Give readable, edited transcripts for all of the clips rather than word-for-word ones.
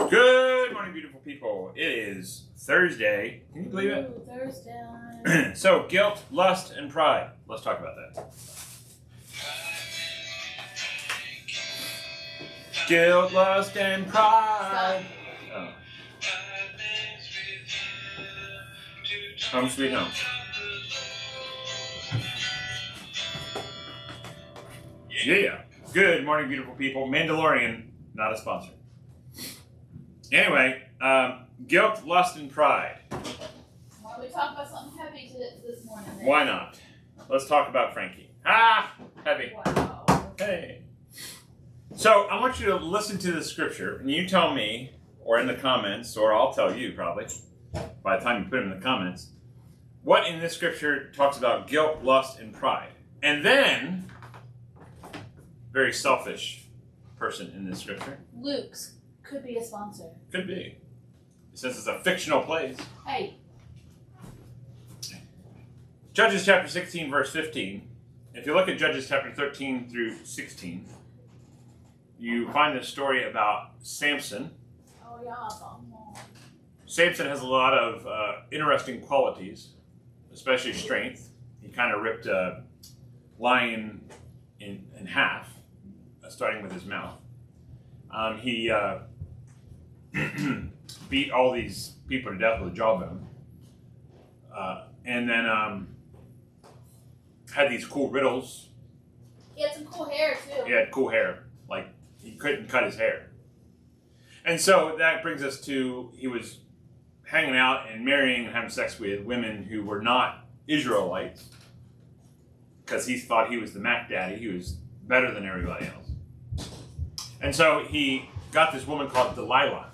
Good morning, beautiful people. It is Thursday. Can you believe it? Ooh, Thursday. So, guilt, lust, and pride. Let's talk about that. Guilt, lust, and pride. Oh. Home sweet home. Yeah. Good morning, beautiful people. Mandalorian, not a sponsor. Anyway, guilt, lust, and pride. Why don't we talk about something heavy this morning? Then? Why not? Let's talk about Frankie. Heavy. Wow. Hey. So I want you to listen to the scripture, and you tell me, or in the comments, or I'll tell you probably, by the time you put them in the comments, what in this scripture talks about guilt, lust, and pride. And then, very selfish person in this scripture. Luke's could be a sponsor. Could be. Since it's a fictional place. Hey. Judges chapter 16, verse 15. If you look at Judges chapter 13 through 16, you find the story about Samson. Oh, yeah. Samson has a lot of interesting qualities, especially strength. He kind of ripped a lion in half, starting with his mouth. He beat all these people to death with a jawbone. And then had these cool riddles. He had some cool hair, too. He had cool hair. Like, he couldn't cut his hair. And so that brings us to, he was hanging out and marrying and having sex with women who were not Israelites because he thought he was the Mac Daddy. He was better than everybody else. And so he got this woman called Delilah.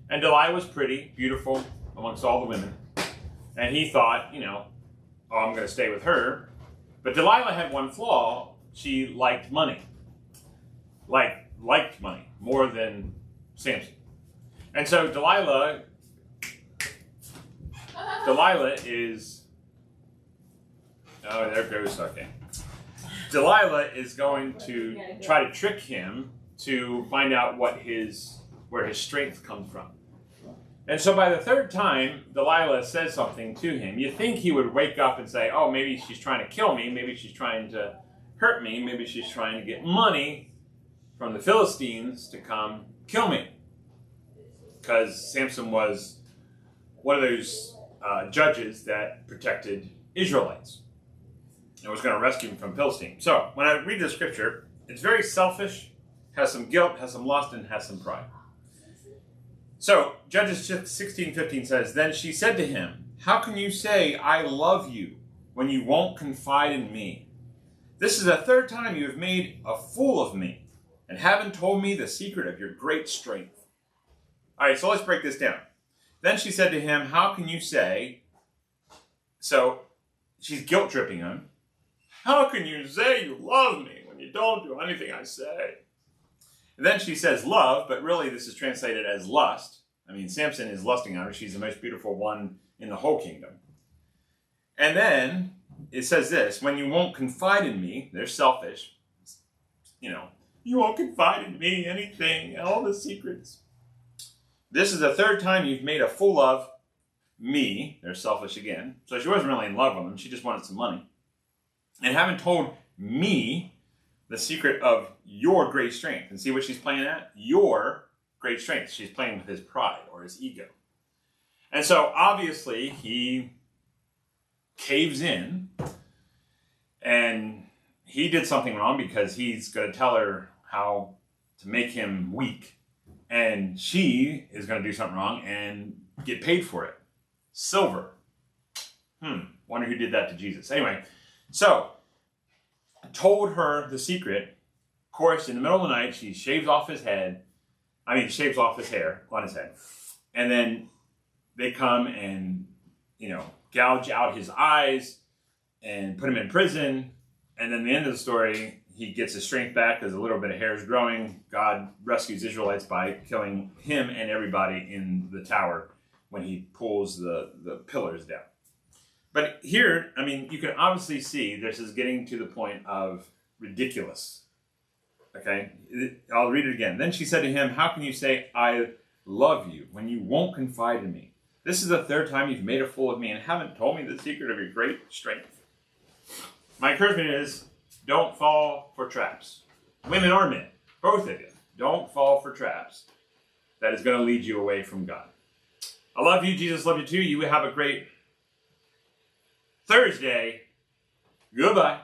And Delilah was pretty, beautiful amongst all the women. And he thought, oh, I'm going to stay with her. But Delilah had one flaw. She liked money. Liked money more than Samson. And so Delilah is, oh, there goes, okay. Delilah is going to try to trick him to find out where his strength comes from. And so by the third time Delilah says something to him, you think he would wake up and say, oh, maybe she's trying to kill me, maybe she's trying to hurt me, maybe she's trying to get money from the Philistines to come kill me. Because Samson was one of those judges that protected Israelites and was going to rescue them from Philistines. So when I read the scripture, it's very selfish, has some guilt, has some lust, and has some pride. So Judges 16:15 says, Then she said to him, How can you say, I love you, when you won't confide in me? This is the third time you have made a fool of me, and haven't told me the secret of your great strength. All right, so let's break this down. Then she said to him, How can you say, so she's guilt-tripping him, How can you say you love me when you don't do anything I say? And then she says love, but really this is translated as lust. I mean, Samson is lusting on her. She's the most beautiful one in the whole kingdom. And then it says this, when you won't confide in me, they're selfish. You won't confide in me anything, all the secrets. This is the third time you've made a fool of me. They're selfish again. So she wasn't really in love with him. She just wanted some money. And haven't told me the secret of your great strength. And see what she's playing at? Your great strength. She's playing with his pride or his ego. And so obviously he caves in and he did something wrong because he's going to tell her how to make him weak. And she is going to do something wrong and get paid for it. Silver. Wonder who did that to Jesus. Anyway, so told her the secret. Of course, in the middle of the night, she shaves off his hair on his head. And then they come and, gouge out his eyes and put him in prison. And then the end of the story, he gets his strength back because a little bit of hair is growing. God rescues Israelites by killing him and everybody in the tower when he pulls the pillars down. But here, you can obviously see this is getting to the point of ridiculous. Okay? I'll read it again. Then she said to him, How can you say, I love you when you won't confide in me? This is the third time you've made a fool of me and haven't told me the secret of your great strength. My encouragement is, don't fall for traps. Women or men, both of you, don't fall for traps that is going to lead you away from God. I love you. Jesus loves you too. You have a great Thursday. Goodbye.